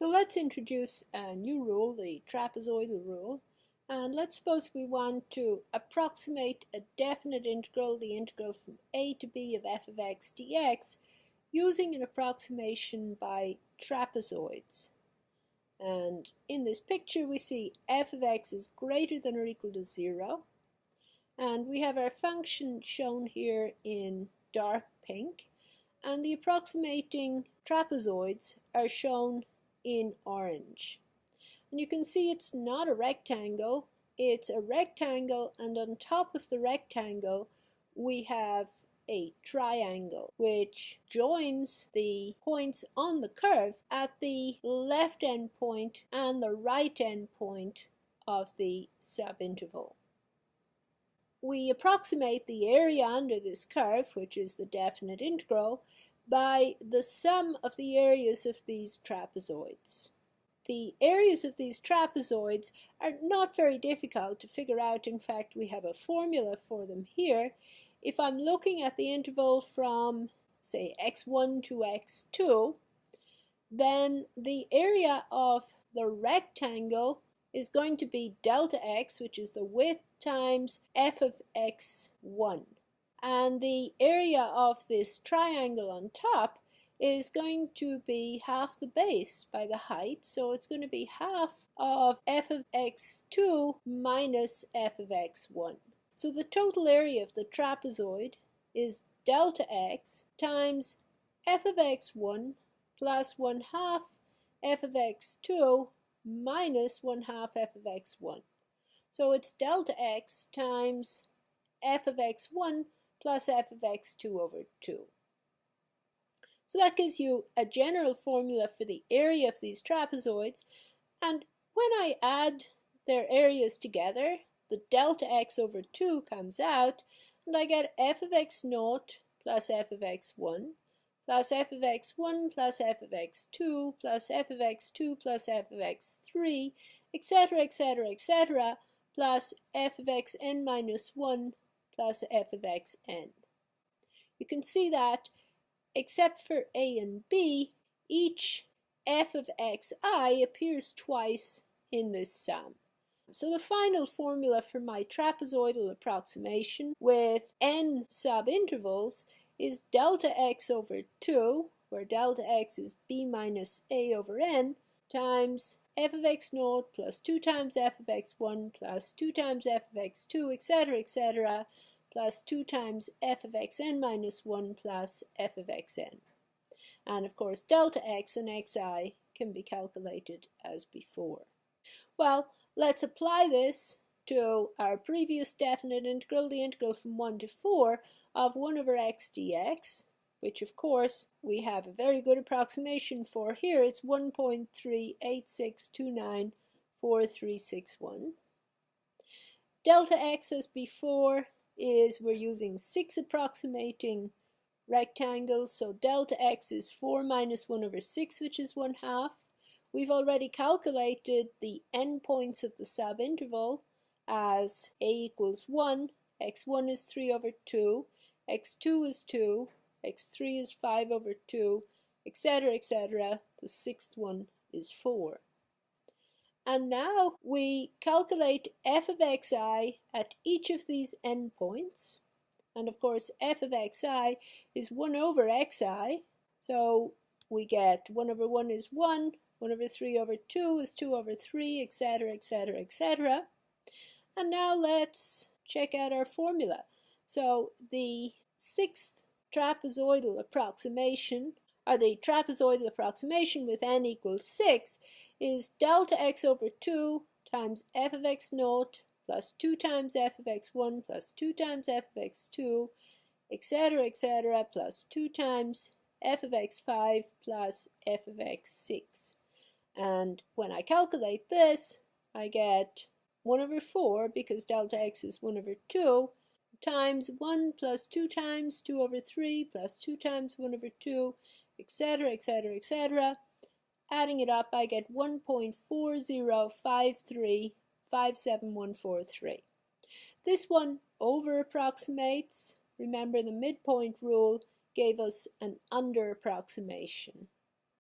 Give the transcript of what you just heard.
So let's introduce a new rule, the trapezoidal rule, and let's suppose we want to approximate a definite integral, the integral from a to b of f of x dx, using an approximation by trapezoids. And in this picture we see f of x is greater than or equal to 0, and we have our function shown here in dark pink, and the approximating trapezoids are shown in orange. And you can see it's not a rectangle, it's a rectangle, and on top of the rectangle we have a triangle which joins the points on the curve at the left end point and the right end point of the subinterval. We approximate the area under this curve, which is the definite integral, by the sum of the areas of these trapezoids. The areas of these trapezoids are not very difficult to figure out. In fact, we have a formula for them here. If I'm looking at the interval from, say, x1 to x2, then the area of the rectangle is going to be delta x, which is the width, times f of x1. And the area of this triangle on top is going to be half the base by the height, so it's going to be half of f of x2 minus f of x1. So the total area of the trapezoid is delta x times f of x1 plus 1/2 f of x2 minus 1/2 f of x1. So it's delta x times f of x1 plus f of x2 over 2. So that gives you a general formula for the area of these trapezoids, and when I add their areas together, the delta x over 2 comes out, and I get f of x0 plus f of x1 plus f of x1 plus f of x2 plus f of x2 plus f of x3, etc., etc., etc., plus f of xn minus 1 plus f of xn. You can see that, except for a and b, each f of xi appears twice in this sum. So the final formula for my trapezoidal approximation with n subintervals is delta x over 2, where delta x is b minus a over n, times f of x0 plus 2 times f of x1 plus 2 times f of x2, etc., etc., plus 2 times f of xn minus 1 plus f of xn. And of course delta x and xi can be calculated as before. Well, let's apply this to our previous definite integral, the integral from 1 to 4 of 1 over x dx, which of course we have a very good approximation for here. It's 1.386294361. Delta x as before is we're using 6 approximating rectangles, so delta x is 4 minus 1 over 6, which is 1/2. We've already calculated the endpoints of the subinterval as a equals 1, x1 is 3 over 2, x2 is 2, x3 is 5 over 2, etc., etc. The sixth one is 4. And now we calculate f of xi at each of these endpoints. And of course f of xi is 1 over xi. So we get 1 over 1 is 1, 1 over 3 over 2 is 2 over 3, etc., etc., etc. And now let's check out our formula. So the sixth trapezoidal approximation, or the trapezoidal approximation with n equals 6, is delta x over 2 times f of x0 plus 2 times f of x1 plus 2 times f of x2, etc., etc., plus 2 times f of x5 plus f of x6. And when I calculate this, I get 1 over 4, because delta x is 1 over 2, times 1 plus 2 times 2 over 3 plus 2 times 1 over 2, etc., etc., etc. Adding it up, I get 1.405357143. This one over approximates. Remember, the midpoint rule gave us an under approximation.